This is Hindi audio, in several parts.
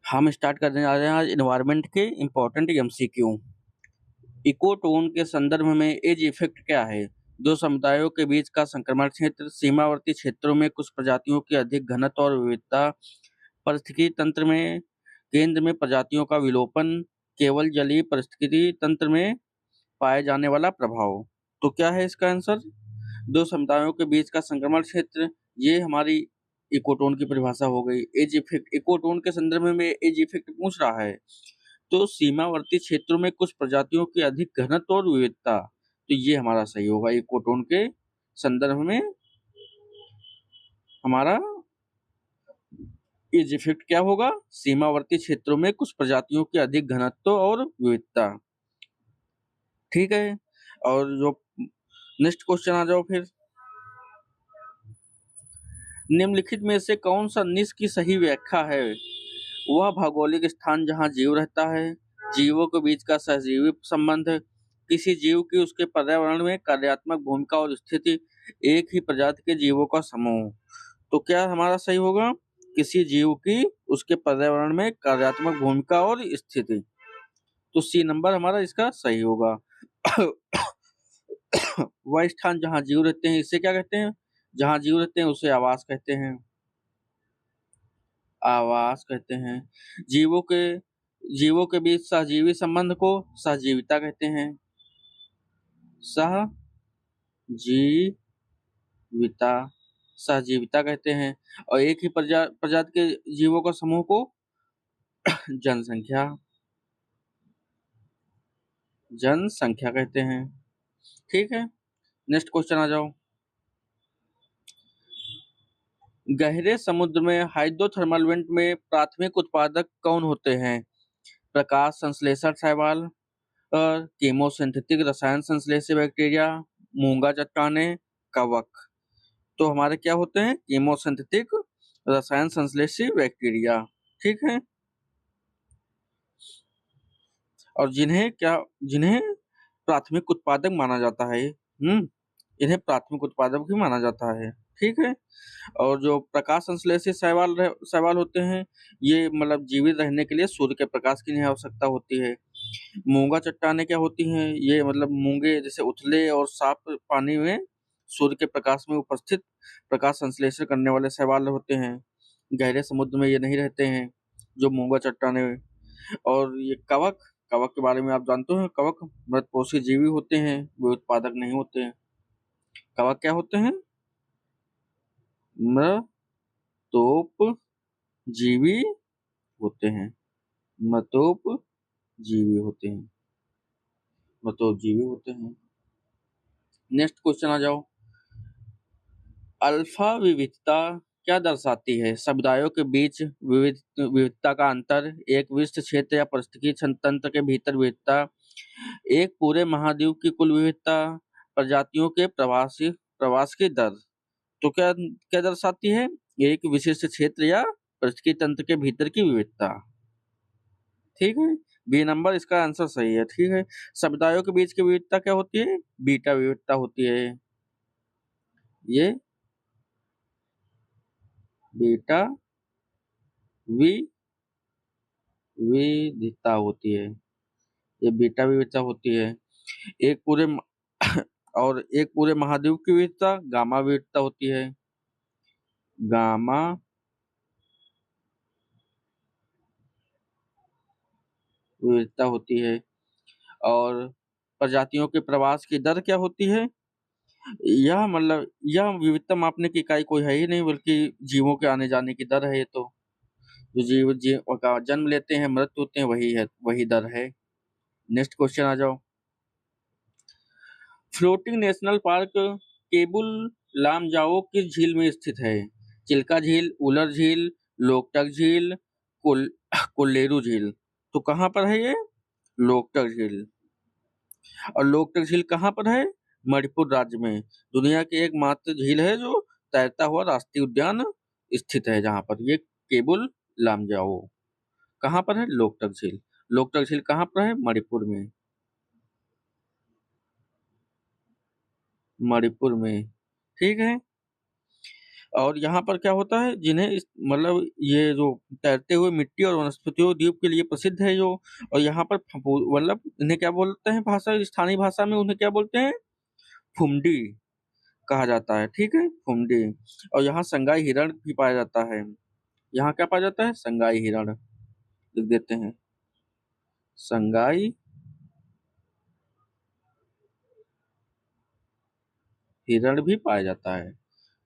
हम स्टार्ट करने जा रहे हैं आज एनवायरनमेंट के इम्पोर्टेंट एमसीक्यू। इकोटोन के संदर्भ में एज इफेक्ट क्या है? दो समुदायों के बीच का संक्रमण क्षेत्र, सीमावर्ती क्षेत्रों में कुछ प्रजातियों की अधिक घनत्व और विविधता, पारिस्थितिकी तंत्र में केंद्र में प्रजातियों का विलोपन, केवल जलीय पारिस्थितिकी तंत्र में पाए जाने वाला प्रभाव। तो क्या है इसका आंसर? दो समुदायों के बीच का संक्रमण क्षेत्र, ये हमारी इकोटोन की परिभाषा हो गई। एज इफेक्ट, इकोटोन के संदर्भ में एज इफेक्ट पूछ रहा है, तो सीमावर्ती क्षेत्रों में कुछ प्रजातियों की अधिक घनत्व और विविधता, तो ये हमारा सही होगा। इकोटोन के संदर्भ में हमारा एज इफेक्ट क्या होगा? सीमावर्ती क्षेत्रों में कुछ प्रजातियों की अधिक घनत्व और विविधता। ठीक है, और जो नेक्स्ट क्वेश्चन आ जाओ फिर। निम्नलिखित में से कौन सा निस की सही व्याख्या है? वह भौगोलिक स्थान जहाँ जीव रहता है, जीवों के बीच का सहजीवी संबंध, किसी जीव की उसके पर्यावरण में कार्यात्मक भूमिका और स्थिति, एक ही प्रजाति के जीवों का समूह। तो क्या हमारा सही होगा? किसी जीव की उसके पर्यावरण में कार्यात्मक भूमिका और स्थिति। तो सी नंबर हमारा इसका सही होगा। वह स्थान जहाँ जीव रहते हैं, इसे क्या कहते हैं? जहाँ जीव रहते हैं उसे आवास कहते हैं। आवास कहते हैं। जीवों के बीच सहजीवी संबंध को सहजीविता कहते हैं। सहजीविता, सहजीविता कहते हैं। और एक ही प्रजाति के जीवों का समूह को जनसंख्या, जनसंख्या कहते हैं। ठीक है, नेक्स्ट क्वेश्चन आ जाओ। गहरे समुद्र में हाइड्रोथर्मल वेंट में प्राथमिक उत्पादक कौन होते हैं? प्रकाश संश्लेषण शैवाल, कीमोसिंथेटिक रसायन संश्लेषी बैक्टीरिया, मूंगा चट्टाने, कवक। तो हमारे क्या होते हैं? कीमोसिंथेटिक रसायन संश्लेषी बैक्टीरिया। ठीक है, और जिन्हें प्राथमिक उत्पादक माना जाता है, इन्हें प्राथमिक उत्पादक भी माना जाता है। ठीक है, और जो प्रकाश संश्लेषी शैवाल होते हैं, ये मतलब जीवित रहने के लिए सूर्य के प्रकाश की नहीं आवश्यकता होती है। मूंगा चट्टाने क्या होती हैं? ये मतलब मूंगे जैसे उथले और साफ पानी में सूर्य के प्रकाश में उपस्थित प्रकाश संश्लेषण करने वाले शैवाल होते हैं। गहरे समुद्र में ये नहीं रहते हैं, जो मूंगा चट्टाने। और ये कवक, कवक के बारे में आप जानते हो? कवक मृतपोषी जीवी होते हैं, वे उत्पादक नहीं होते हैं। कवक क्या होते हैं? मृतोपजीवी होते हैं। मृतोपजीवी होते हैं। मृतोपजीवी होते हैं। नेक्स्ट क्वेश्चन आ जाओ। अल्फा विविधता क्या दर्शाती है? समुदायों के बीच विविधता का अंतर, एक विशिष्ट क्षेत्र या पारिस्थितिकी तंत्र के भीतर विविधता, एक पूरे महाद्वीप की कुल विविधता, प्रजातियों के प्रवास की दर। तो क्या क्या दर्शाती है? एक विशिष्ट क्षेत्र या पारिस्थितिकी तंत्र के भीतर की विविधता। ठीक है, बी नंबर इसका आंसर सही है। ठीक है, समुदायों के बीच की विविधता क्या होती है? बीटा विविधता होती है। ये बीटा विविधता होती है। ये बीटा विविधता होती है। एक पूरे और एक पूरे महाद्वीप की विविधता गामा विविधता होती है। गामा विविधता होती है। और प्रजातियों के प्रवास की दर क्या होती है? यह विविधता मापने की इकाई कोई है ही नहीं, बल्कि जीवों के आने जाने की दर है। ये तो जो जीव का जन्म लेते हैं, मृत्यु होते हैं, वही दर है। नेक्स्ट क्वेश्चन आ जाओ। Floating national park Keibul Lamjao किस झील में स्थित है? चिल्का झील, उलर झील, लोकटक झील, कोल्लेरू झील। तो कहाँ पर है ये? लोकटक झील। और लोकटक झील कहाँ पर है? मणिपुर राज्य में। दुनिया की एकमात्र झील है जो तैरता हुआ राष्ट्रीय उद्यान स्थित है, जहाँ पर ये केबुल लामजाओ। कहाँ पर है? लोकटक झील। लोकटक झील कहाँ पर है? मणिपुर में। मणिपुर में। ठीक है, और यहाँ पर क्या होता है, जिन्हें मतलब ये जो तैरते हुए मिट्टी और वनस्पतियों द्वीप के लिए प्रसिद्ध है जो, और यहाँ पर मतलब इन्हें क्या बोलते हैं, भाषा स्थानीय भाषा में उन्हें क्या बोलते हैं, फुमडी कहा जाता है। ठीक है, फुमडी। और यहाँ संगाई हिरण भी पाया जाता है। यहाँ क्या पाया जाता है, संगाई हिरण, लिख देते हैं, संगाई हिरण भी पाया जाता है।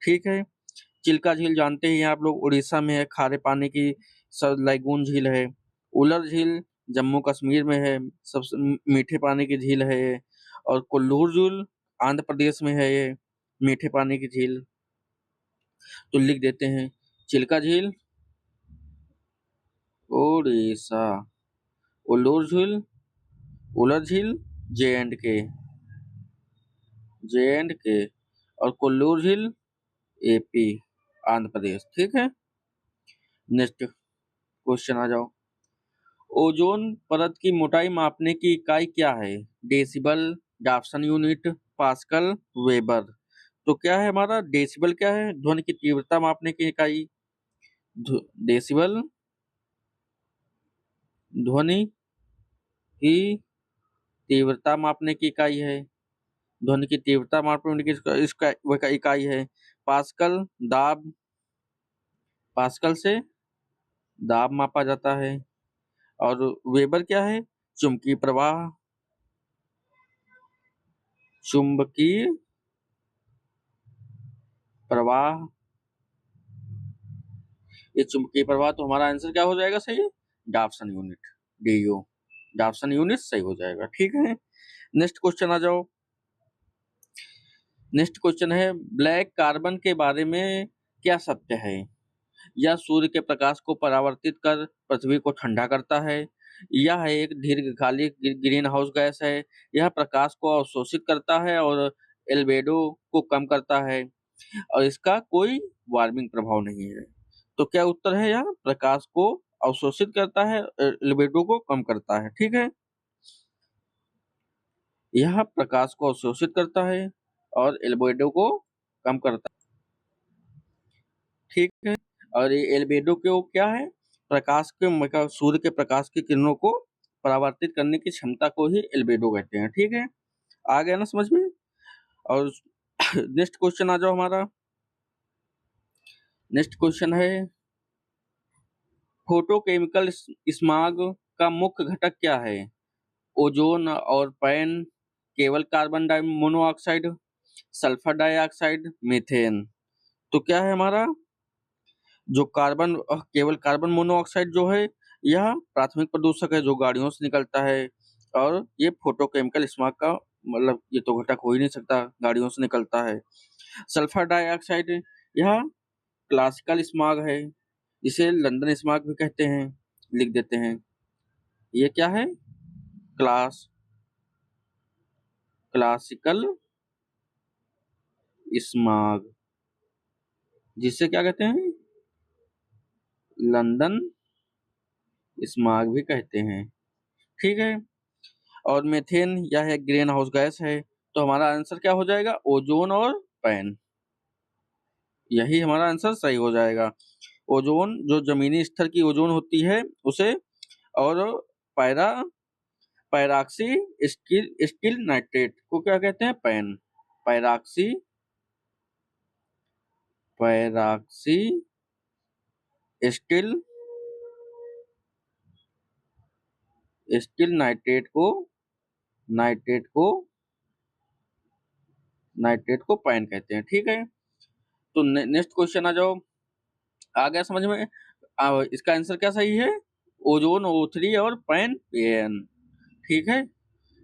ठीक है। चिल्का झील जानते ही हैं आप लोग, उड़ीसा में है, खारे पानी की लाइगून झील है। उलर झील जम्मू कश्मीर में है, सबसे मीठे पानी की झील है ये। और कोल्लूर झील आंध्र प्रदेश में है ये, मीठे पानी की झील। तो लिख देते हैं, चिल्का झील उड़ीसा, उल्लूर झील, उलर झील जे एंड के, और कोल्लूर झील एपी आंध्र प्रदेश। ठीक है। नेक्स्ट क्वेश्चन आ जाओ। ओजोन परत की मोटाई मापने की इकाई क्या है? Decibel, Dobson unit, pascal, weber. तो क्या है हमारा, डेसिबल क्या है, ध्वनि की तीव्रता मापने की इकाई। डेसिबल ध्वनि की तीव्रता मापने की इकाई है, ध्वनि की तीव्रता मापने की इसका वह इकाई है। पास्कल दाब, पास्कल से दाब मापा जाता है। और वेबर क्या है, चुंबकीय प्रवाह, चुंबकीय प्रवाह। ये चुंबकीय प्रवाह, तो हमारा आंसर क्या हो जाएगा सही है, Dobson unit, DU, Dobson unit सही हो जाएगा। ठीक है। नेक्स्ट क्वेश्चन आ जाओ। नेक्स्ट क्वेश्चन है, ब्लैक कार्बन के बारे में क्या सत्य है? यह सूर्य के प्रकाश को परावर्तित कर पृथ्वी को ठंडा करता है। यह एक दीर्घकालिक ग्रीन हाउस गैस है। यह प्रकाश को अवशोषित करता है और एल्बेडो को कम करता है, और इसका कोई वार्मिंग प्रभाव नहीं है। तो क्या उत्तर है, यह प्रकाश को अवशोषित करता है, एल्बेडो को कम करता है। ठीक है, यह प्रकाश को अवशोषित करता है और एल्बेडो को कम करता है। ठीक है। और ये एल्बेडो को क्या है, प्रकाश के सूर्य के प्रकाश की किरणों को परावर्तित करने की क्षमता को ही एल्बेडो कहते हैं। ठीक है, आ गया ना समझ में। और नेक्स्ट क्वेश्चन आ जाओ हमारा। नेक्स्ट क्वेश्चन है, फोटोकेमिकल स्मॉग का मुख्य घटक क्या है? ओजोन और पैन, केवल carbon di monoxide, sulphur dioxide, methane. तो क्या है हमारा, जो केवल कार्बन मोनोऑक्साइड जो है, यह प्राथमिक प्रदूषक है जो गाड़ियों से निकलता है। और ये फोटोकेमिकल स्मॉग का मतलब ये तो घटक हो ही नहीं सकता, गाड़ियों से निकलता है। सल्फर डाइऑक्साइड, यह क्लासिकल स्मॉग है, जिसे लंदन स्मॉग भी कहते हैं। लिख देते हैं, ये क्या है, क्लासिकल स्मॉग, जिसे क्या कहते हैं, लंदन स्मॉग भी कहते हैं। ठीक है। और मीथेन यह एक ग्रीन हाउस गैस है। तो हमारा आंसर क्या हो जाएगा, ओजोन और पैन, यही हमारा आंसर सही हो जाएगा। ओजोन जो जमीनी स्तर की ओजोन होती है उसे, और पैरा पैराक्सी स्टील नाइट्रेट को क्या कहते हैं, पैन, पैराक्सी पैराक्सी स्टील स्टील नाइट्रेट को पैन कहते हैं। ठीक है। तो नेक्स्ट क्वेश्चन आ जाओ, आ गया समझ में। इसका आंसर क्या सही है, ओजोन O3 और पैन PN। ठीक है।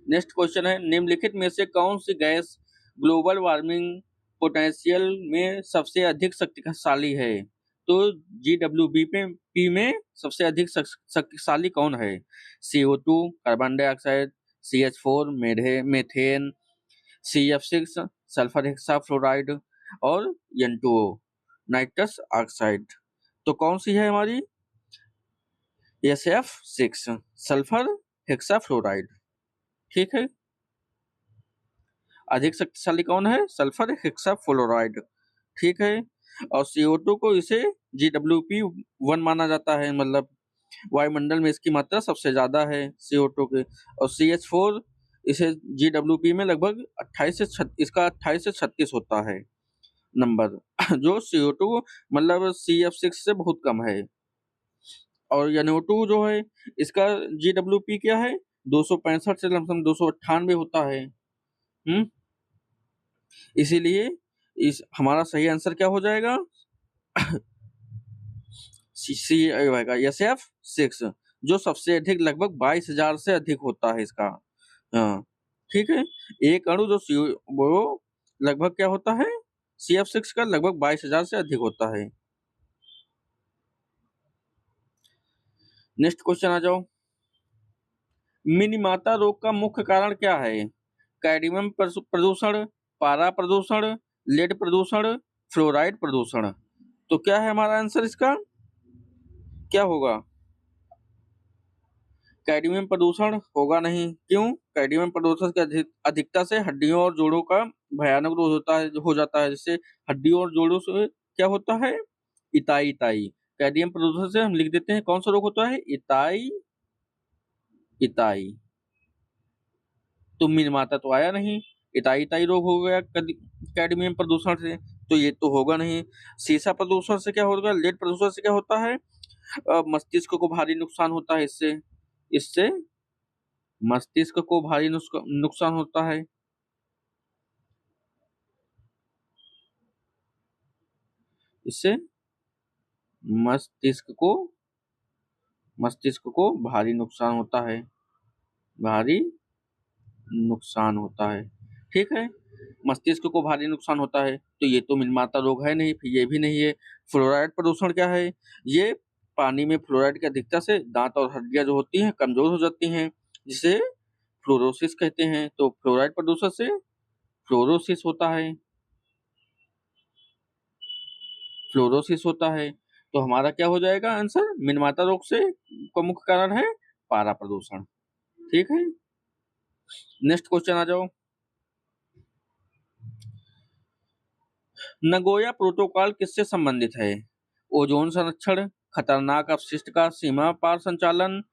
नेक्स्ट क्वेश्चन है, निम्नलिखित में से कौन सी गैस ग्लोबल वार्मिंग पोटेंशियल में सबसे अधिक शक्तिशाली है? तो GWP में सबसे अधिक शक्तिशाली कौन है? CO2 carbon dioxide, CH4 methane, CF6 sulphur hexafluoride, और N2O नाइट्रस ऑक्साइड। तो कौन सी है हमारी, SF6 सल्फर हेक्साफ्लोराइड। ठीक है, अधिक शक्तिशाली कौन है, सल्फर हेक्साफ्लोराइड। ठीक है। और CO2 को इसे GWP1 माना जाता है, मतलब वायुमंडल में इसकी मात्रा सबसे ज्यादा है CO2 के। और CH4 इसे GWP में लगभग 28 से 36 होता है नंबर जो CO2 मतलब CF6 से बहुत कम है। और NO2 जो है इसका GWP क्या है, 265 से लमसम 298 होता है। इसीलिए इस हमारा सही आंसर क्या हो जाएगा, सी आएगा SF6, जो सबसे अधिक लगभग 22,000 से अधिक होता है इसका। हाँ ठीक है, एक अणु जो वो लगभग क्या होता है, CF6 का लगभग 22,000 से अधिक होता है। नेक्स्ट क्वेश्चन आ जाओ। मिनीमाता रोग का मुख्य कारण क्या है? कैडमियम प्रदूषण, पारा प्रदूषण, लेड प्रदूषण, फ्लोराइड प्रदूषण। तो क्या है हमारा आंसर इसका, क्या होगा? कैडमियम प्रदूषण होगा नहीं। क्यों? कैडमियम प्रदूषण की अधिकता से हड्डियों और जोड़ों का भयानक रोग हो जाता है। जिससे हड्डियों और जोड़ों से क्या होता है, इताई इताई। कैडमियम प्रदूषण से हम लिख देते हैं कौन सा रोग होता है, इताई इताई। तो मिनमाता तो आया नहीं, इताई इताई रोग हो गया कैडमियम प्रदूषण से, तो ये तो होगा नहीं। सीसा प्रदूषण से क्या होगा, लेड प्रदूषण से क्या होता है, मस्तिष्क को भारी नुकसान होता है इससे। इससे मस्तिष्क को भारी नुकसान होता है। इससे मस्तिष्क को भारी नुकसान होता है, भारी नुकसान होता है। ठीक है, मस्तिष्क को भारी नुकसान होता है, तो ये तो मिनमाता रोग है नहीं, फिर ये भी नहीं है। फ्लोराइड प्रदूषण क्या है, ये पानी में फ्लोराइड की अधिकता से दांत और हड्डियां जो होती हैं कमजोर हो जाती हैं, जिसे फ्लोरोसिस कहते हैं। तो फ्लोराइड प्रदूषण से फ्लोरोसिस होता है, फ्लोरोसिस होता है। तो हमारा क्या हो जाएगा आंसर, मिनमाता रोग से का मुख्य कारण है पारा प्रदूषण। ठीक है, नेक्स्ट क्वेश्चन आ जाओ। नगोया प्रोटोकॉल किससे संबंधित है? ओजोन संरक्षण, खतरनाक अपशिष्ट का सीमा पार संचालन,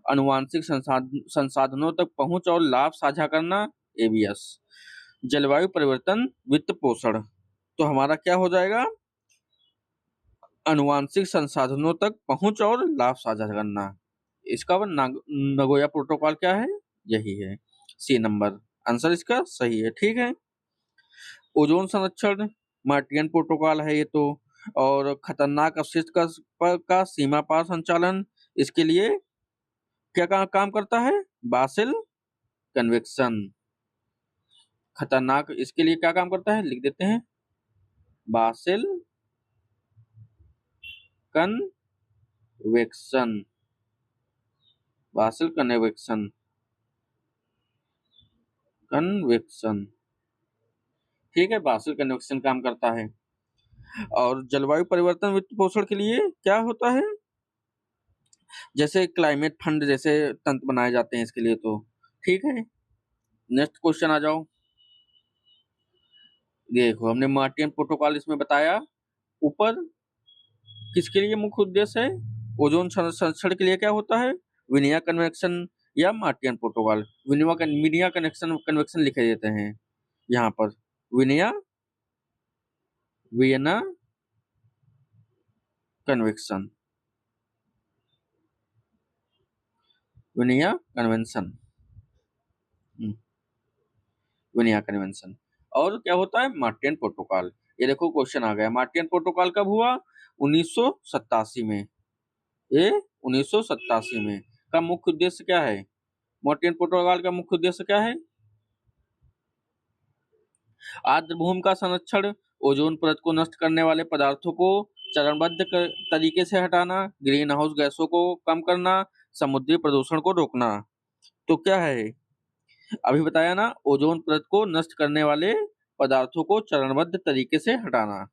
अनुवांशिक संसाधनों तक पहुंच और लाभ साझा करना, ABS, जलवायु परिवर्तन, वित्त पोषण। तो हमारा क्या हो जाएगा, अनुवांशिक संसाधनों तक पहुंच और लाभ साझा करना। इसका नगोया प्रोटोकॉल क्या है, यही है, C नंबर आंसर इसका सही है। ठीक है, ओजोन संरक्षण मार्टियन प्रोटोकॉल है ये तो। और खतरनाक अपशिष्ट का सीमा पार संचालन, इसके लिए क्या काम करता है, बासिल कन्वेक्शन। खतरनाक इसके लिए क्या काम करता है, लिख देते हैं, Basil convection, Basil convection, convection. ठीक है, बासिल कन्वेक्शन काम करता है। और जलवायु परिवर्तन वित्त पोषण के लिए क्या होता है, जैसे क्लाइमेट फंड जैसे तंत्र बनाए जाते हैं इसके लिए तो। ठीक है, नेक्स्ट क्वेश्चन आ जाओ। देखो हमने मार्टियन प्रोटोकॉल इसमें बताया, ऊपर किसके लिए मुख्य उद्देश्य है, ओजोन संरक्षण के लिए क्या होता है, विनिया कन्वेक्शन या मार्टियन प्रोटोकॉल। विनिया कनेक्शन कन्वेक्शन लिखे देते हैं यहाँ पर, विनिया वियना कन्वेक्शन, विनिया कन्वेंशन, विनिया कन्वेंशन। और क्या होता है, मार्टियन प्रोटोकॉल। ये देखो क्वेश्चन आ गया, मार्टियन प्रोटोकॉल कब हुआ, 1987 में। ये 1987 में का मुख्य उद्देश्य क्या है, मार्टियन प्रोटोकॉल का मुख्य उद्देश्य क्या है, आर्द्रभूमि का संरक्षण, ओजोन परत को नष्ट करने वाले पदार्थों को चरणबद्ध तरीके से हटाना, ग्रीन हाउस गैसों को कम करना, समुद्री प्रदूषण को रोकना। तो क्या है, अभी बताया ना, ओजोन परत को नष्ट करने वाले पदार्थों को चरणबद्ध तरीके से हटाना।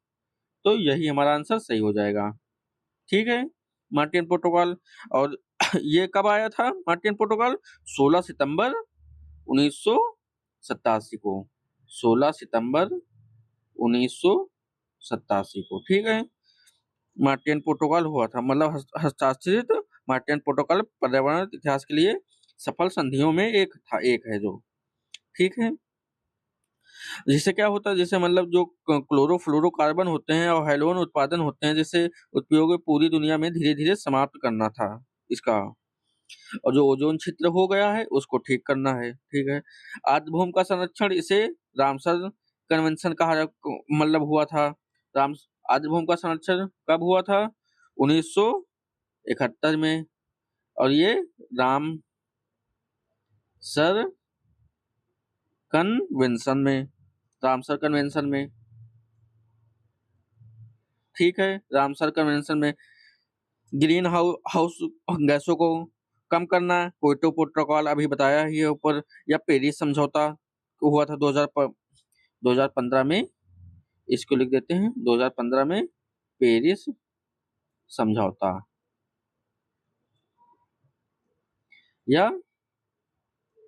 तो यही हमारा आंसर सही हो जाएगा। ठीक है, मार्टियन प्रोटोकॉल। और ये कब आया था मार्टियन प्रोटोकॉल, 16 सितंबर 1987 को, 16 सितंबर 87 को, ठीक है। मार्टियन प्रोटोकॉल हुआ था, मतलब हस्ताक्षरित मार्टियन प्रोटोकॉल पर्यावरण इतिहास के लिए सफल संधियों में एक है जो, ठीक है। जिससे क्या होता है, जैसे मतलब जो क्लोरोफ्लोरोकार्बन होते हैं और हैलोजन उत्पादन होते हैं, जैसे उपयोग पूरी दुनिया में धीरे धीरे समाप्त करना था इसका, और जो ओजोन छिद्र हो गया है उसको ठीक करना है, ठीक है। आर्द्रभूमि का संरक्षण, इसे रामसर कन्वेंशन मतलब हुआ था। राम आर्द्रभूमि का संरक्षण कब हुआ था? 1971 में, और ये रामसर कन्वेंशन में, रामसर कन्वेंशन में, ठीक है। रामसर कन्वेंशन में ग्रीन हाउस गैसों को कम करना, क्योटो प्रोटोकॉल अभी बताया ही है ऊपर, या पेरिस समझौता हुआ था 2015 में, इसको लिख देते हैं 2015 में पेरिस समझौता, या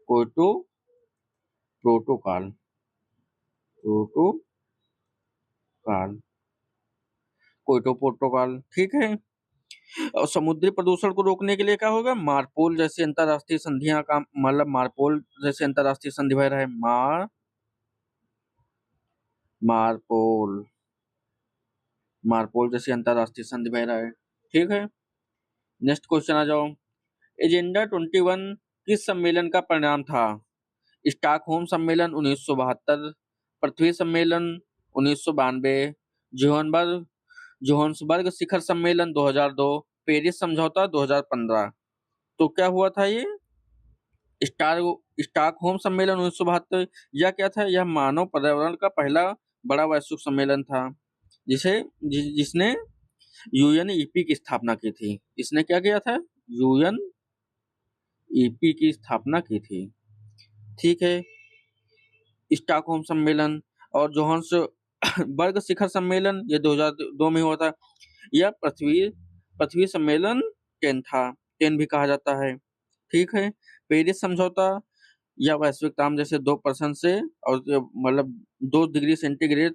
क्योटो प्रोटोकॉल, क्योटो प्रोटोकॉल, ठीक है। और समुद्री प्रदूषण को रोकने के लिए क्या होगा? मार्पोल जैसी अंतरराष्ट्रीय संधियां का, मतलब मार्पोल जैसे अंतरराष्ट्रीय संधि वगैरह है, मार्पोल मार्पोल जैसी अंतरराष्ट्रीय संधि वगैरह है, ठीक है। नेक्स्ट क्वेश्चन आ जाओ। एजेंडा 21 किस सम्मेलन का परिणाम था? स्टॉकहोम सम्मेलन 1972, पृथ्वी सम्मेलन 1992, जोहान्सबर्ग जोहान्सबर्ग शिखर सम्मेलन 2002, पेरिस समझौता 2015। तो क्या हुआ था ये? स्टार स्टॉकहोम सम्मेलन 1972, यह क्या था? यह मानव पर्यावरण का पहला बड़ा वैश्विक सम्मेलन था, जिसने यूएनईपी की स्थापना की थी। इसने क्या किया था? यूएनईपी की स्थापना की थी, ठीक है। स्टॉकहोम सम्मेलन और जोहान्सबर्ग शिखर सम्मेलन ये 2002 में हुआ था। यह पृथ्वी सम्मेलन 10 था, 10 भी कहा जाता है, ठीक है। पेरिस समझौता या वैश्विक तापमान जैसे 2% से, और मतलब 2 डिग्री सेंटीग्रेड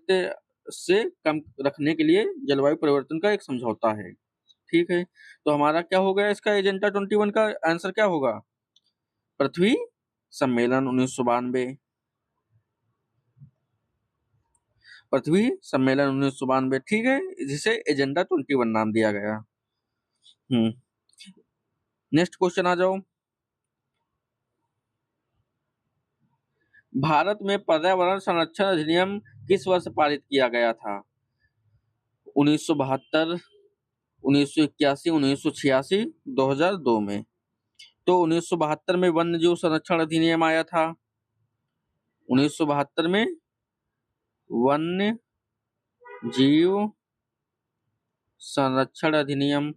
से कम रखने के लिए जलवायु परिवर्तन का एक समझौता है, ठीक है। तो हमारा क्या हो गया इसका? एजेंडा 21 का आंसर क्या होगा? पृथ्वी सम्मेलन 1992, पृथ्वी सम्मेलन 1992, ठीक है, जिसे एजेंडा 21 नाम दिया गया। नेक्स्ट क्वेश्चन आ जाओ। भारत में पर्यावरण संरक्षण अधिनियम किस वर्ष पारित किया गया था? 1972, 1981, 1986, 2002 में। तो 1972 में वन्य जीव संरक्षण अधिनियम आया था। 1972 में वन्य जीव संरक्षण अधिनियम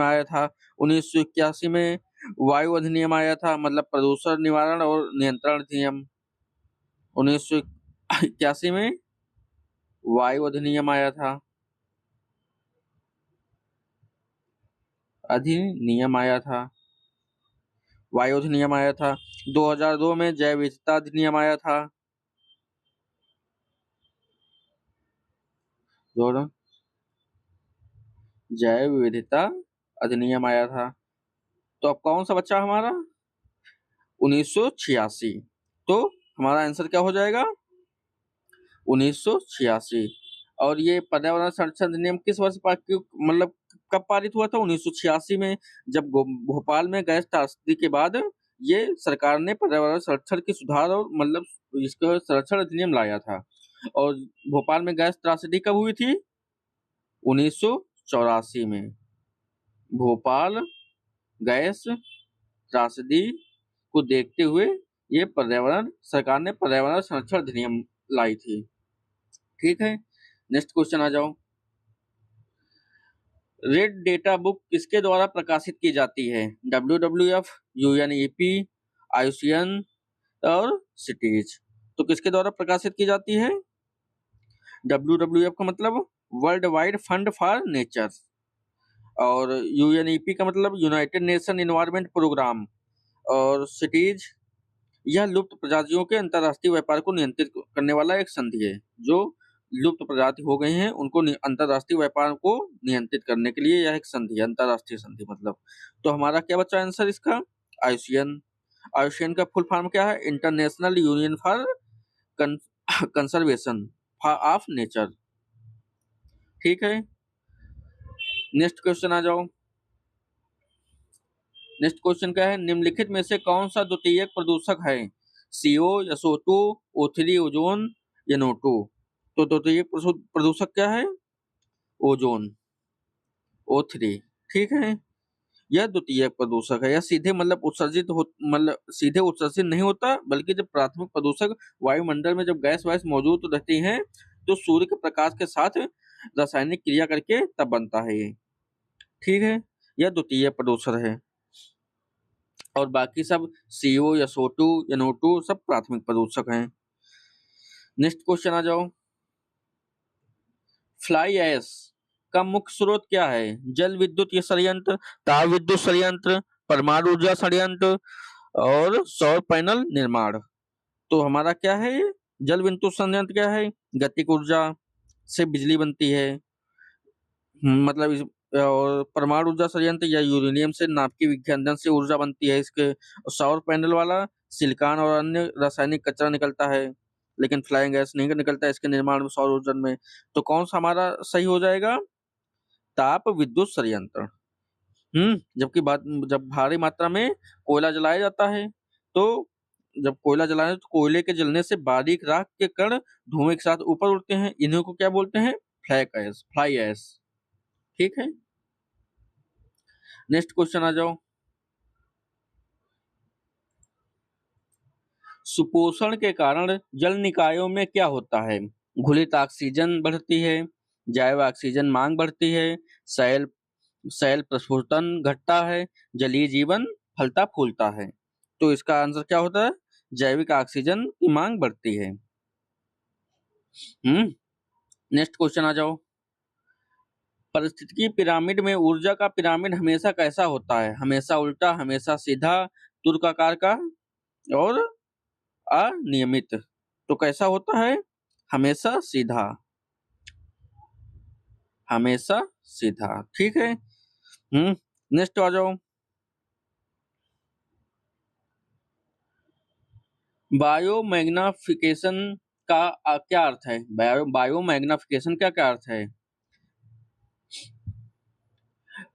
आया था। 1981 में वायु अधिनियम आया था, मतलब प्रदूषण निवारण और नियंत्रण अधिनियम। 1981 में वायु अधिनियम आया था, वायु अधिनियम आया था। 2002 में जैव विविधता अधिनियम आया था। जैव विविधता अधिनियम आया था। तो अब कौन सा बच्चा हमारा? 1986। तो हमारा आंसर क्या हो जाएगा? 1986। और ये पर्यावरण संरक्षण अधिनियम किस वर्ष मतलब कब पारित हुआ था? 1986 में, जब भोपाल में गैस त्रासदी के बाद ये सरकार ने पर्यावरण संरक्षण के सुधार और मतलब इसका संरक्षण अधिनियम लाया था। और भोपाल में गैस त्रासदी कब हुई थी? 1984 में। भोपाल गैस त्रासदी को देखते हुए ये सरकार ने पर्यावरण संरक्षण अधिनियम लाई थी, ठीक है। नेक्स्ट क्वेश्चन आ जाओ। रेड डेटा बुक किसके द्वारा प्रकाशित की जाती है? WWF, यूएनईपी, आईयूसीएन और सिटीज। तो किसके द्वारा प्रकाशित की जाती है? WWF का मतलब world wide fund for nature, और यूएनईपी का मतलब यूनाइटेड नेशन एनवायरनमेंट प्रोग्राम, और सिटीज यह लुप्त प्रजातियों के अंतर्राष्ट्रीय व्यापार को नियंत्रित करने वाला एक संधि है। जो लुप्त प्रजाति हो गई हैं उनको अंतर्राष्ट्रीय व्यापार को नियंत्रित करने के लिए यह एक संधि है, अंतर्राष्ट्रीय संधि मतलब। तो हमारा क्या बचा आंसर इसका? आयुसियन। आयुसियन का फुल फॉर्म क्या है? International union for conservation of nature. ठीक है, नेक्स्ट क्वेश्चन आ जाओ। नेक्स्ट क्वेश्चन क्या है? निम्नलिखित में से कौन सा द्वितीयक प्रदूषक है? CO, SO2, O3, ओजोन या NO2? तो द्वितीयक प्रदूषक क्या है? Ozone, O3। ठीक है, यह द्वितीयक प्रदूषक है। यह सीधे सीधे उत्सर्जित नहीं होता, बल्कि जब प्राथमिक प्रदूषक वायुमंडल में जब गैस वैस मौजूद रहती हैं तो सूर्य के प्रकाश के साथ रासायनिक क्रिया करके तब बनता है ये। ठीक है, यह द्वितीय प्रदूषक है और बाकी सब CO, SO2, NO2 सब प्राथमिक प्रदूषक हैं। नेक्स्ट क्वेश्चन आ जाओ। फ्लाई ऐश का मुख्य स्रोत क्या है? जल विद्युत संयंत्र, ताप विद्युत संयंत्र, परमाणु ऊर्जा संयंत्र और सौर पैनल निर्माण। तो हमारा क्या है? जल विद्युत संयंत्र क्या है? गतिक ऊर्जा से बिजली बनती है, मतलब और परमाणु ऊर्जा संयंत्र या यूरेनियम से नाभिकीय विखंडन से ऊर्जा बनती है इसके। और सौर पैनल वाला सिलिकॉन और अन्य रासायनिक कचरा निकलता है, लेकिन फ्लाइंग गैस नहीं निकलता है इसके निर्माण में, सौर ऊर्जा में। तो कौन सा हमारा सही हो जाएगा? ताप विद्युत संयंत्र। जबकि जब भारी मात्रा में कोयला जलाया जाता है तो जब कोयला जलाए तो कोयले के जलने से बारीक राख के कण धुएं के साथ ऊपर उड़ते हैं, इन्हीं को क्या बोलते हैं? Fly ash. ठीक है, नेक्स्ट क्वेश्चन आ जाओ। सुपोषण के कारण जल निकायों में क्या होता है? घुलित ऑक्सीजन बढ़ती है, जैव ऑक्सीजन मांग बढ़ती है, शैल शैल प्रस्फुटन घटता है, जलीय जीवन फलता फूलता है। तो इसका आंसर क्या होता है? जैविक ऑक्सीजन की मांग बढ़ती है। नेक्स्ट क्वेश्चन आ जाओ। पारिस्थितिकी पिरामिड में ऊर्जा का पिरामिड हमेशा कैसा होता है? हमेशा उल्टा, हमेशा सीधा, तुर्काकार का और अनियमित। तो कैसा होता है? हमेशा सीधा, हमेशा सीधा। ठीक है, नेक्स्ट आ जाओ। बायोमैग्निफिकेशन का क्या अर्थ है? बायोमैग्निफिकेशन का क्या अर्थ है?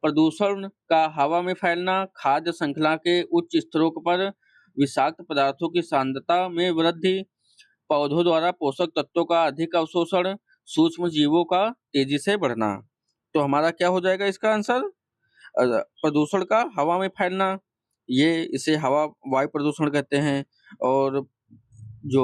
प्रदूषण का हवा में फैलना, खाद्य श्रृंखला के उच्च स्तरों पर विषाक्त पदार्थों की सांद्रता में वृद्धि, पौधों द्वारा पोषक तत्वों का अधिक अवशोषण, सूक्ष्म जीवों का तेजी से बढ़ना। तो हमारा क्या हो जाएगा इसका आंसर? प्रदूषण का हवा में फैलना, इसे हवा वायु प्रदूषण कहते हैं। और जो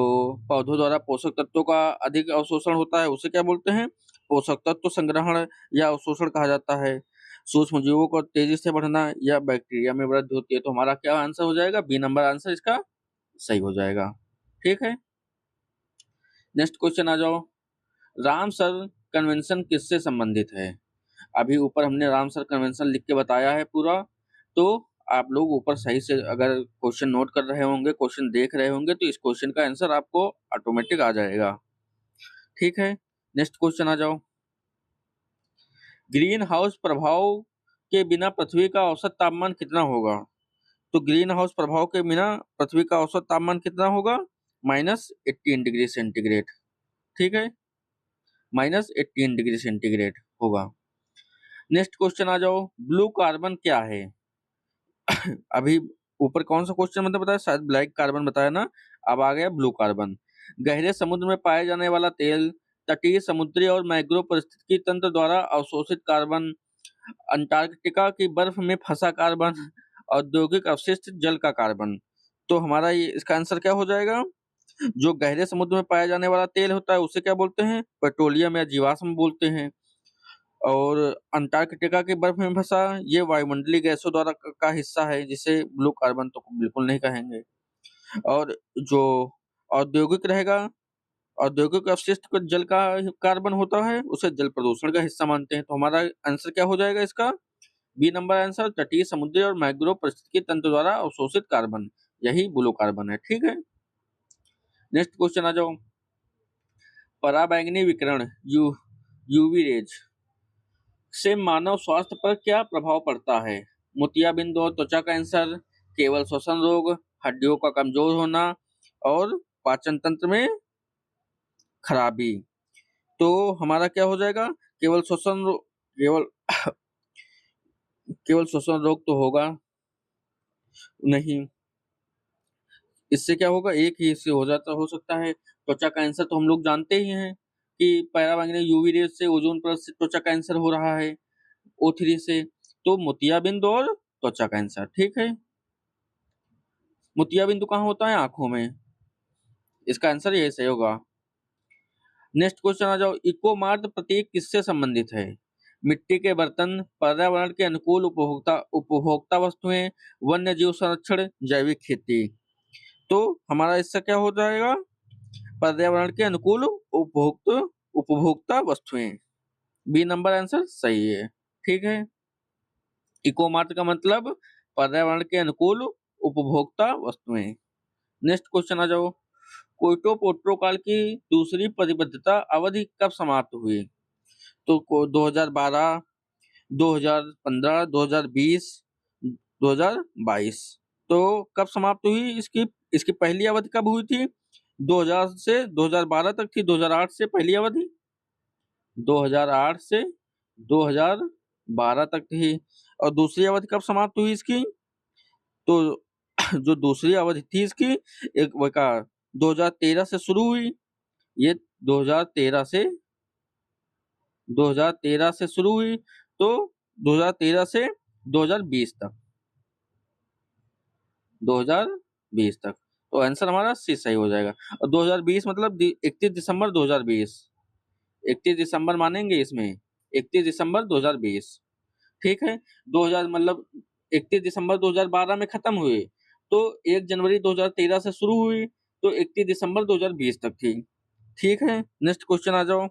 पौधों द्वारा पोषक तत्वों का अधिक अवशोषण होता है उसे क्या बोलते हैं? पोषक तत्व संग्रहण या अवशोषण कहा जाता है। सूक्ष्म जीवों को तेजी से बढ़ना या बैक्टीरिया में वृद्धि होती है। तो हमारा क्या आंसर हो जाएगा? बी नंबर आंसर इसका सही हो जाएगा। ठीक है, नेक्स्ट क्वेश्चन आ जाओ। रामसर कन्वेंशन किससे संबंधित है? अभी ऊपर हमने रामसर कन्वेंशन लिख के बताया है पूरा, तो आप लोग ऊपर सही से अगर क्वेश्चन नोट कर रहे होंगे, क्वेश्चन देख रहे होंगे, तो इस क्वेश्चन का आंसर आपको ऑटोमेटिक आ जाएगा। ठीक है, नेक्स्ट क्वेश्चन आ जाओ। ग्रीन हाउस प्रभाव के बिना पृथ्वी का औसत तापमान कितना होगा? तो ग्रीन हाउस प्रभाव के बिना पृथ्वी का औसत तापमान कितना होगा? -18 डिग्री सेंटीग्रेड। ठीक है, -18 डिग्री सेंटीग्रेड होगा। नेक्स्ट क्वेश्चन आ जाओ। ब्लू कार्बन क्या है? अभी ऊपर कौन सा क्वेश्चन मतलब बताया? शायद ब्लैक कार्बन बताया ना, अब आ गया ब्लू कार्बन। गहरे समुद्र में पाए जाने वाला तेल, तटीय समुद्री और मैंग्रोव पारिस्थितिकी तंत्र द्वारा अवशोषित कार्बन, अंटार्कटिका की बर्फ में फंसा कार्बन, औद्योगिक अपशिष्ट जल का कार्बन। तो हमारा ये इसका आंसर क्या हो जाएगा? जो गहरे समुद्र में पाया जाने वाला तेल होता है उसे क्या बोलते हैं? पेट्रोलियम या जीवाश्म बोलते हैं। और अंटार्कटिका की बर्फ में फंसा, ये वायुमंडलीय गैसों द्वारा का हिस्सा है, जिसे ब्लू कार्बन तो बिल्कुल नहीं कहेंगे। और जो औद्योगिक रहेगा, औद्योगिक अपशिष्ट को जल का कार्बन होता है, उसे जल प्रदूषण का हिस्सा मानते हैं। तो हमारा आंसर क्या हो जाएगा इसका? बी नंबर आंसर, तटीय समुद्री और मैंग्रोव पारिस्थितिकी तंत्र द्वारा अवशोषित कार्बन। यही ब्लू कार्बन है। ठीक है, नेक्स्ट क्वेश्चन आ जाओ। पराबैंगनी विकिरण यूवी रेज से मानव स्वास्थ्य पर क्या प्रभाव पड़ता है? मोतियाबिंद और त्वचा कैंसर, केवल श्वसन रोग, हड्डियों का कमजोर होना और पाचन तंत्र में खराबी। तो हमारा क्या हो जाएगा? केवल श्वसन रोग, केवल केवल श्वसन रोग तो होगा नहीं, इससे क्या होगा? एक ही इससे हो सकता है। त्वचा कैंसर तो हम लोग जानते ही हैं कि पैराबैंगनी यूवी रेज से ओजोन परत से त्वचा कैंसर हो रहा है, O3 से। तो मोतियाबिंद और त्वचा कैंसर, ठीक है। मोतियाबिंदु कहाँ होता है? आंखों में। इसका आंसर यही सही होगा। नेक्स्ट क्वेश्चन आ जाओ। इकोमार्ट प्रतीक किससे संबंधित है? मिट्टी के बर्तन, पर्यावरण के अनुकूल उपभोक्ता उपभोक्ता वस्तुएं, वन्य जीव संरक्षण, जैविक खेती। तो हमारा इससे क्या हो जाएगा? पर्यावरण के अनुकूल उपभोक्ता उपभोक्ता वस्तुएं। बी नंबर आंसर सही है। ठीक है, इकोमार्ट का मतलब पर्यावरण के अनुकूल उपभोक्ता वस्तुएं। नेक्स्ट क्वेश्चन आ जाओ। क्योटो प्रोटोकॉल की दूसरी प्रतिबद्धता अवधि कब समाप्त हुई? तो 2012, 2015, 2020, 2022। तो कब समाप्त हुई इसकी? इसकी पहली अवधि कब हुई थी? 2000 से 2012 तक थी। 2008 से पहली अवधि 2008 से 2012 तक थी। और दूसरी अवधि कब समाप्त हुई इसकी? तो जो दूसरी अवधि थी इसकी, एक का 2013 से शुरू हुई। ये 2013 से 2013 से शुरू हुई, तो 2013 से 2020 तक, 2020 तक। तो आंसर हमारा सी सही हो जाएगा। और 2020 मतलब 31 दिसंबर 2020। 31 दिसंबर मानेंगे इसमें, 31 दिसंबर 2020। ठीक है, 2000 मतलब 31 दिसंबर 2012 में खत्म हुए, तो 1 जनवरी 2013 से शुरू हुई, तो 31 दिसंबर 2020 तक थी। ठीक है, नेक्स्ट क्वेश्चन आ जाओ।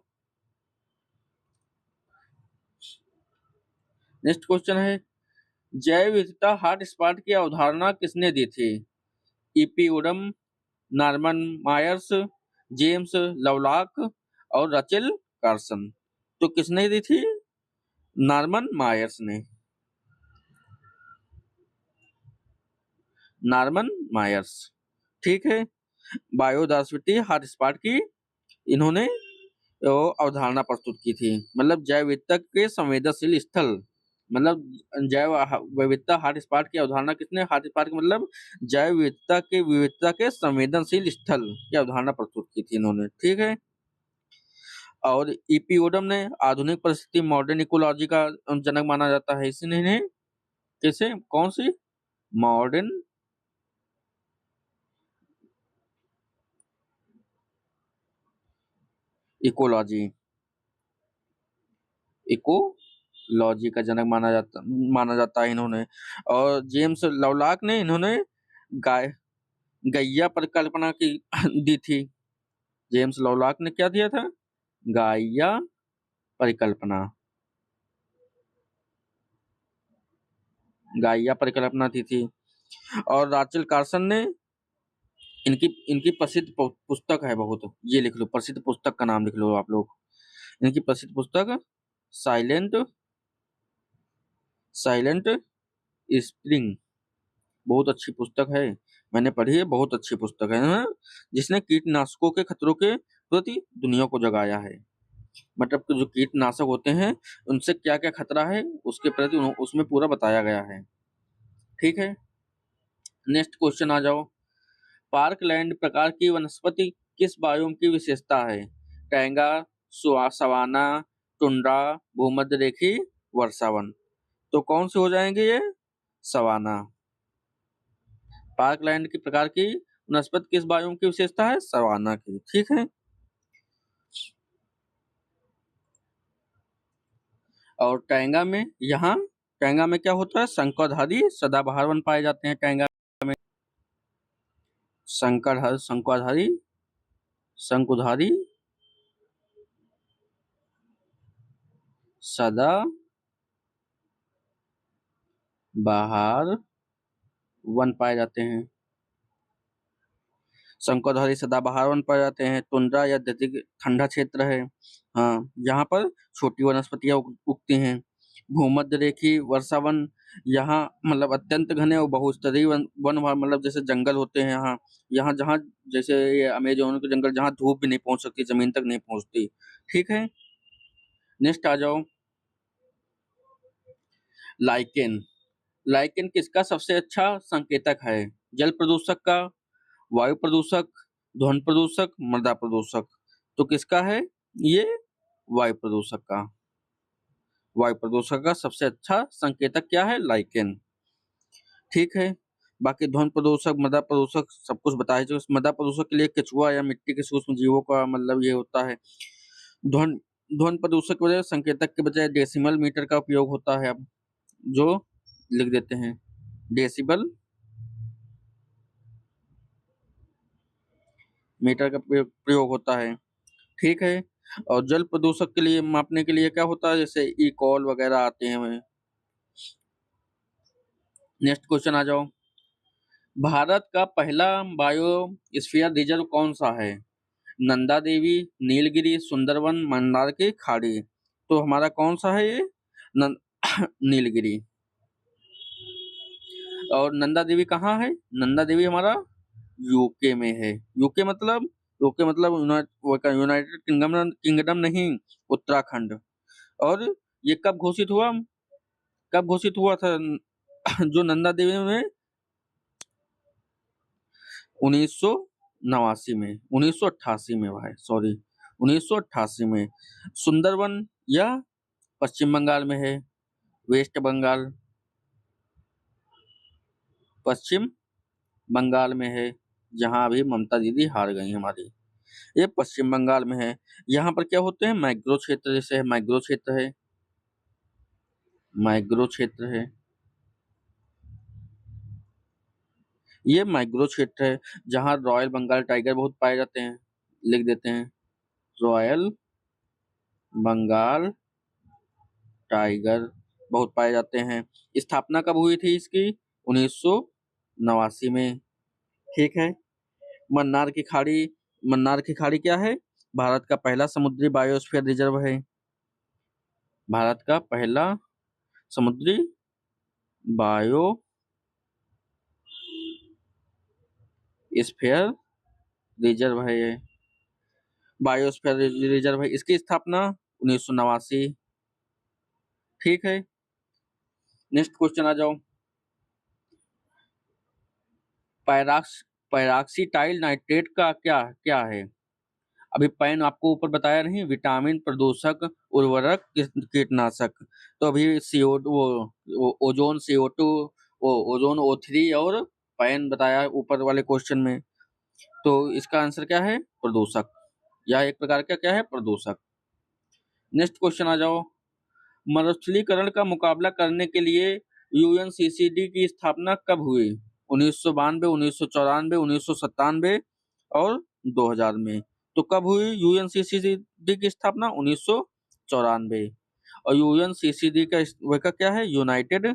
नेक्स्ट क्वेश्चन है, जैव विविधता हॉटस्पॉट की अवधारणा किसने दी थी? EP Odum, Norman Myers, James Lovelock और रचेल कार्सन। तो किसने दी थी? नॉर्मन मायर्स ने। Norman Myers. ठीक है, बायोडायवर्सिटी हॉटस्पॉट की इन्होंने अवधारणा प्रस्तुत की थी। मतलब जैव विविधता के संवेदनशील स्थल, मतलब जैव विविधता हॉटस्पॉट की अवधारणा किसने? हॉटस्पॉट का मतलब विविधता के संवेदनशील स्थल की अवधारणा प्रस्तुत की थी इन्होंने। ठीक है, और ईपी ओडम ने आधुनिक परिस्थिति मॉडर्न इकोलॉजी का जनक माना जाता है। इसने कैसे, कौन सी? मॉडर्न इकोलॉजी, इकोलॉजी का जनक माना जाता है इन्होंने। और जेम्स लवलॉक ने इन्होंने गाय गैया परिकल्पना की दी थी। जेम्स लवलॉक ने क्या दिया था? गाइया परिकल्पना, गाइया परिकल्पना दी थी। और राचेल कार्सन ने इनकी इनकी प्रसिद्ध पुस्तक है बहुत, ये लिख लो, प्रसिद्ध पुस्तक का नाम लिख लो आप लोग। इनकी प्रसिद्ध पुस्तक साइलेंट साइलेंट स्प्रिंग, बहुत अच्छी पुस्तक है, मैंने पढ़ी है, बहुत अच्छी पुस्तक है। हाँ? जिसने कीटनाशकों के खतरों के प्रति दुनिया को जगाया है। मतलब कि जो कीटनाशक होते हैं उनसे क्या क्या खतरा है उसके प्रति उसमें पूरा बताया गया है। ठीक है, नेक्स्ट क्वेश्चन आ जाओ। पार्कलैंड प्रकार की वनस्पति किस बायोम की विशेषता है? टैंगा, सवाना, टुंड्रा, भूमध्य रेखी, वर्षावन। तो कौन से हो जाएंगे ये? सवाना। पार्कलैंड की प्रकार की वनस्पति किस बायोम की विशेषता है? सवाना की। ठीक है, और टैंगा में, यहाँ टैंगा में क्या होता है? शंकुधारी सदाबहार वन पाए जाते हैं टैंगा में। शंकुधारी शंकुधारी सदा बहार वन पाए जाते हैं। शंकुधारी सदाबहार वन पाए जाते हैं। टुंड्रा या अत्यधिक ठंडा क्षेत्र है। हाँ, यहाँ पर छोटी वनस्पतियां उगती हैं। भूमध्य रेखीय वर्षा वन, यहाँ मतलब अत्यंत घने और बहुस्तरीय वन मतलब जैसे जंगल होते हैं यहाँ। यहाँ जहाँ जैसे ये अमेजोन के जंगल, जहाँ धूप भी नहीं पहुंच सकती, जमीन तक नहीं पहुंचती। ठीक है, नेक्स्ट आ जाओ। लाइकेन। लाइकेन किसका सबसे अच्छा संकेतक है? जल प्रदूषक का, वायु प्रदूषक, ध्वनि प्रदूषक, मृदा प्रदूषक। तो किसका है ये? वायु प्रदूषक का। वायु प्रदूषक का सबसे अच्छा संकेतक क्या है? लाइकेन। ठीक है, बाकी ध्वनि प्रदूषक, मृदा प्रदूषक सब कुछ बताया। जो मृदा प्रदूषक के लिए केचुआ या मिट्टी के सूक्ष्म जीवों का मतलब ये होता है। ध्वनि ध्वनि प्रदूषक के बजाय संकेतक के बजाय डेसिमल मीटर का उपयोग होता है। अब जो लिख देते हैं डेसिबल मीटर का प्रयोग होता है। ठीक है, और जल प्रदूषक के लिए मापने के लिए क्या होता है? जैसे इकॉल वगैरह आते हैं। नेक्स्ट क्वेश्चन आ जाओ। भारत का पहला बायोस्फीयर रिजर्व कौन सा है? नंदा देवी, नीलगिरी, सुंदरवन, मन्नार की खाड़ी। तो हमारा कौन सा है ये? नीलगिरी। और नंदा देवी कहाँ है? नंदा देवी हमारा यूके में है। यूके मतलब यूनाइटेड किंगडम नहीं, उत्तराखंड। और ये कब घोषित हुआ था जो नंदा देवी में? 1989 में, 1988 में भाई, सॉरी, 1988 में। सुंदरवन या पश्चिम बंगाल में है। वेस्ट बंगाल, पश्चिम बंगाल में है, जहां अभी ममता दीदी हार गई हमारी। ये पश्चिम बंगाल में है। यहाँ पर क्या होते हैं? मैग्रो क्षेत्र, जैसे है मैग्रो क्षेत्र है, मैग्रो क्षेत्र है। ये मैग्रो क्षेत्र है जहाँ रॉयल बंगाल टाइगर बहुत पाए जाते हैं। लिख देते हैं रॉयल बंगाल टाइगर बहुत पाए जाते हैं। स्थापना कब हुई थी इसकी? 1989 में। ठीक है, मन्नार की खाड़ी। मन्नार की खाड़ी क्या है? भारत का पहला समुद्री बायोस्फीयर रिजर्व है। भारत का पहला समुद्री बायोस्फीयर रिजर्व है ये। बायोस्फीयर रिजर्व है, इसकी स्थापना 1989। ठीक है, नेक्स्ट क्वेश्चन आ जाओ। पैराक्स पैराक्सीटाइल नाइट्रेट का क्या क्या है? अभी पैन आपको ऊपर बताया नहीं, विटामिन, प्रदूषक, उर्वरक, कीटनाशक। तो अभी वो ओजोन CO2, वो ओजोन O3 और पैन बताया ऊपर वाले क्वेश्चन में। तो इसका आंसर क्या है? प्रदूषक। यह एक प्रकार का क्या है? प्रदूषक। नेक्स्ट क्वेश्चन आ जाओ। मरुस्थलीकरण का मुकाबला करने के लिए UNCCD की स्थापना कब हुई? 1992, 1994, 1997 और 2000 में। तो कब हुई UNCCD की स्थापना? 1994। और UNCCD का वह का क्या है? United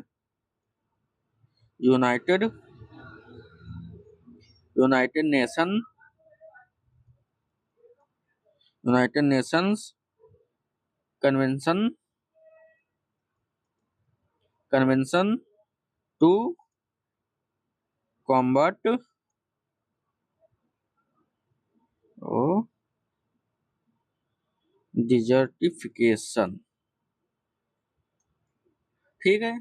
united nation united nations convention convention to combat desertification. ठीक है,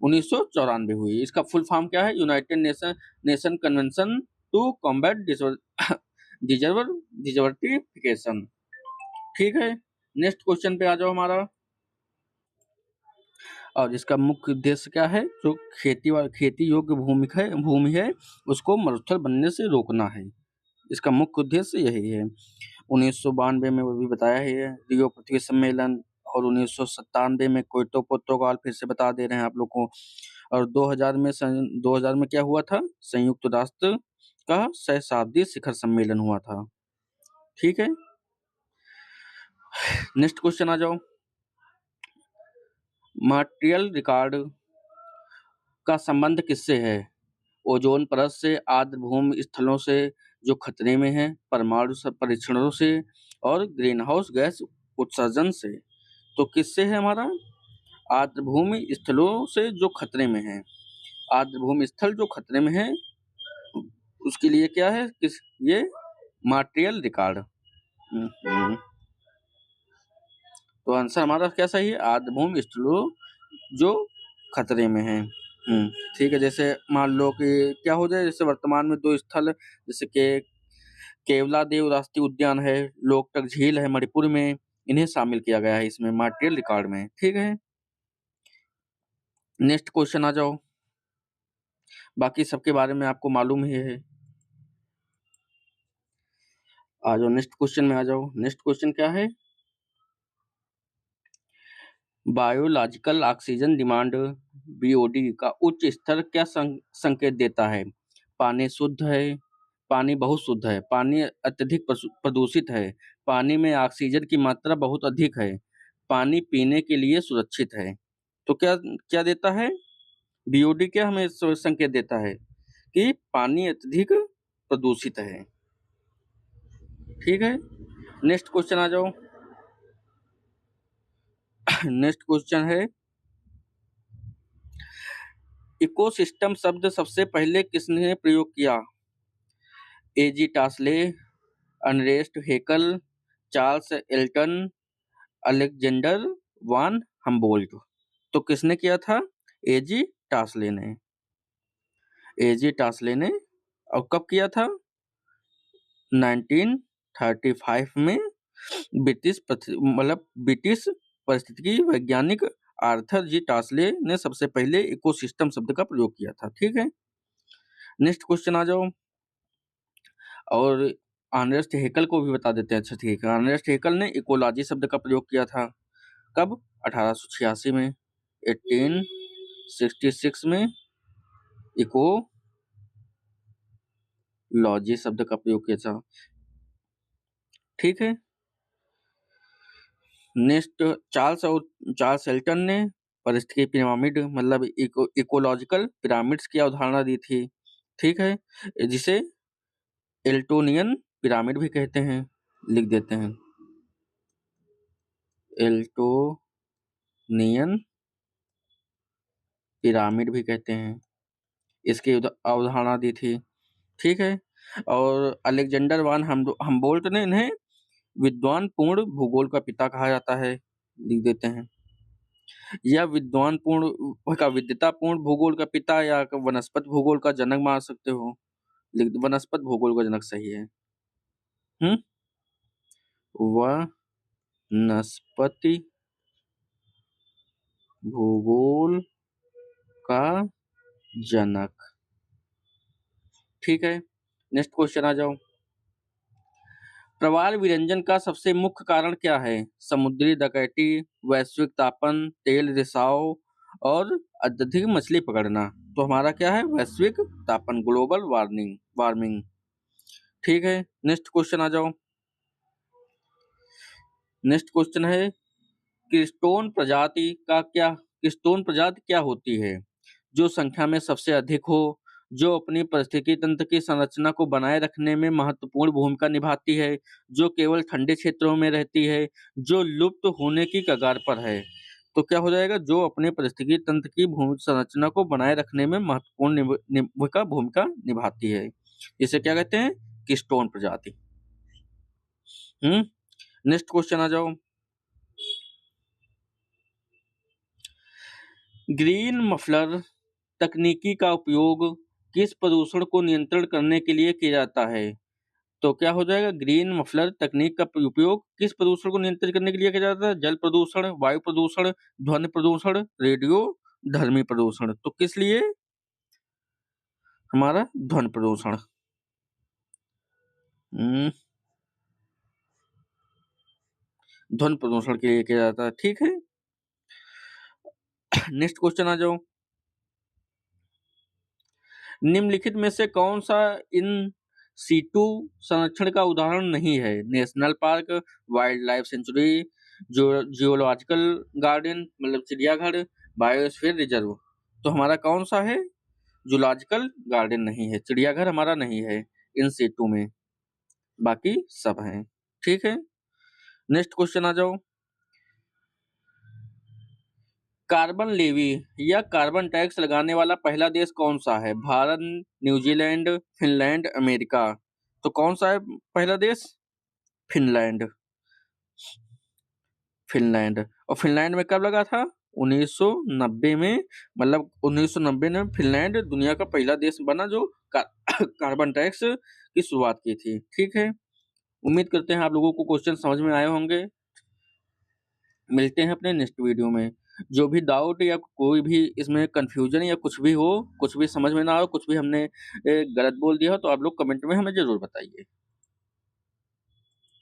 1994 हुई। इसका फुल फॉर्म क्या है? United nation convention to combat desertification. ठीक है, नेक्स्ट क्वेश्चन पे आ जाओ हमारा। और इसका मुख्य उद्देश्य क्या है? जो खेती योग्य भूमि है उसको मरुस्थल बनने से रोकना है। इसका मुख्य उद्देश्य यही है। 1992 में वो भी बताया है, रियो पृथ्वी सम्मेलन। और 1997 में क्योटो प्रोटोकॉल, फिर से बता दे रहे हैं आप लोग को। और 2000 में क्या हुआ था? संयुक्त राष्ट्र का सहस्राब्दी शिखर सम्मेलन हुआ था। ठीक है, नेक्स्ट क्वेश्चन आ जाओ। मॉन्ट्रियल रिकॉर्ड का संबंध किससे है? ओजोन परत से, आर्द्र भूमि स्थलों से, जो खतरे में है परमाणु परीक्षणों से और ग्रीन हाउस गैस उत्सर्जन से। तो किससे है हमारा? आर्द्रभूमि स्थलों से जो खतरे में है। आर्द्रभूमि स्थल जो खतरे में है उसके लिए क्या है? ये मॉन्ट्रियल रिकॉर्ड। तो आंसर हमारा क्या सही है? आर्द्रभूमि स्थलों जो खतरे में है। ठीक है। जैसे मान लो कि क्या हो जाए, जैसे वर्तमान में दो स्थल, जैसे कि केवलादेव राष्ट्रीय उद्यान है, लोकटक झील है मणिपुर में, इन्हें शामिल किया गया है इसमें मॉन्ट्रियल रिकॉर्ड में। ठीक है। नेक्स्ट क्वेश्चन आ जाओ। बाकी सबके बारे में आपको मालूम ही है। आ जाओ नेक्स्ट क्वेश्चन में आ जाओ। नेक्स्ट क्वेश्चन क्या है? बायोलॉजिकल ऑक्सीजन डिमांड बीओडी का उच्च स्तर क्या संकेत देता है? पानी शुद्ध है, पानी बहुत शुद्ध है, पानी अत्यधिक प्रदूषित है, पानी में ऑक्सीजन की मात्रा बहुत अधिक है, पानी पीने के लिए सुरक्षित है। तो क्या क्या देता है? बीओडी क्या हमें संकेत देता है कि पानी अत्यधिक प्रदूषित है। ठीक है। नेक्स्ट क्वेश्चन आ जाओ। नेक्स्ट क्वेश्चन है, इकोसिस्टम शब्द सबसे पहले किसने प्रयोग किया? AG Tansley, Ernest Haeckel, Charles Elton, Alexander von Humboldt. तो किसने किया था? एजी टास्ले ने। एजी टास्ले ने। और कब किया था? 1935 में ब्रिटिश परिस्थितिकी वैज्ञानिक आर्थर जी टास्ले ने सबसे पहले इकोसिस्टम शब्द का प्रयोग किया था। ठीक है। नेक्स्ट क्वेश्चन आ जाओ। और अर्नेस्ट हेकल को भी बता देते हैं। अच्छा ठीक है। अर्नेस्ट हेकल ने इकोलॉजी शब्द का प्रयोग किया था कब? 1886 में। 1866 में इकोलॉजी शब्द का प्रयोग किया था। ठीक है। नेक्स्ट, चार्ल्स एल्टन ने परिस्थिति पिरामिड मतलब इकोलॉजिकल पिरामिड्स की अवधारणा दी थी। ठीक है। जिसे एल्टोनियन पिरामिड भी कहते हैं। लिख देते हैं, एल्टोनियन पिरामिड भी कहते हैं। इसकी अवधारणा दी थी। ठीक है। और अलेक्जेंडर वान हम्बोल्ट ने इन्हें विद्वान पूर्ण भूगोल का पिता कहा जाता है। लिख देते हैं, या विद्यतापूर्ण भूगोल का पिता या वनस्पत भूगोल का जनक मान सकते हो। वनस्पत भूगोल का जनक सही है। वनस्पति भूगोल का जनक। ठीक है। नेक्स्ट क्वेश्चन आ जाओ। प्रवाल विरंजन का सबसे मुख्य कारण क्या है? समुद्री डकैती, वैश्विक तापन, तेल रिसाव और अत्यधिक मछली पकड़ना। तो हमारा क्या है? वैश्विक तापन, ग्लोबल वार्मिंग। ठीक है। नेक्स्ट क्वेश्चन आ जाओ। नेक्स्ट क्वेश्चन है, क्रिस्टोन प्रजाति क्या होती है? जो संख्या में सबसे अधिक हो, जो अपनी पारिस्थितिकी तंत्र की संरचना को बनाए रखने में महत्वपूर्ण भूमिका निभाती है, जो केवल ठंडे क्षेत्रों में रहती है, जो लुप्त होने की कगार पर है। तो क्या हो जाएगा? जो अपने पारिस्थितिकी तंत्र की संरचना को बनाए रखने में महत्वपूर्ण भूमिका निभाती है, इसे क्या कहते हैं? क्रिस्टोन प्रजाति। नेक्स्ट क्वेश्चन आ जाओ। ग्रीन मफलर तकनीकी का उपयोग किस प्रदूषण को नियंत्रण करने के लिए किया जाता है? तो क्या हो जाएगा? ग्रीन मफलर तकनीक का उपयोग किस प्रदूषण को नियंत्रित करने के लिए किया जाता है? जल प्रदूषण, वायु प्रदूषण, ध्वनि प्रदूषण, रेडियो धर्मी प्रदूषण। तो किस लिए? हमारा ध्वनि प्रदूषण। ध्वनि प्रदूषण के लिए किया जाता है। ठीक है। नेक्स्ट क्वेश्चन आ जाओ। निम्नलिखित में से कौन सा इन सीटू संरक्षण का उदाहरण नहीं है? National park, wild life sanctuary, geological garden मतलब चिड़ियाघर, बायोस्फीयर रिजर्व। तो हमारा कौन सा है? जूलॉजिकल गार्डन नहीं है, चिड़ियाघर हमारा नहीं है। इन सिटू में, बाकी सब हैं। ठीक है, नेक्स्ट क्वेश्चन आ जाओ। कार्बन लेवी या कार्बन टैक्स लगाने वाला पहला देश कौन सा है? Bharat, New Zealand, Finland, America. तो कौन सा है पहला देश? फिनलैंड। फिनलैंड। और फिनलैंड में कब लगा था? 1990 में। मतलब 1990 में फिनलैंड दुनिया का पहला देश बना जो कार्बन टैक्स की शुरुआत की थी। ठीक है, उम्मीद करते हैं आप लोगों को क्वेश्चन समझ में आए होंगे। मिलते हैं अपने नेक्स्ट वीडियो में। जो भी डाउट या कोई भी इसमें कंफ्यूजन या कुछ भी हो, कुछ भी समझ में ना हो, कुछ भी हमने गलत बोल दिया हो, तो आप लोग कमेंट में हमें जरूर बताइए।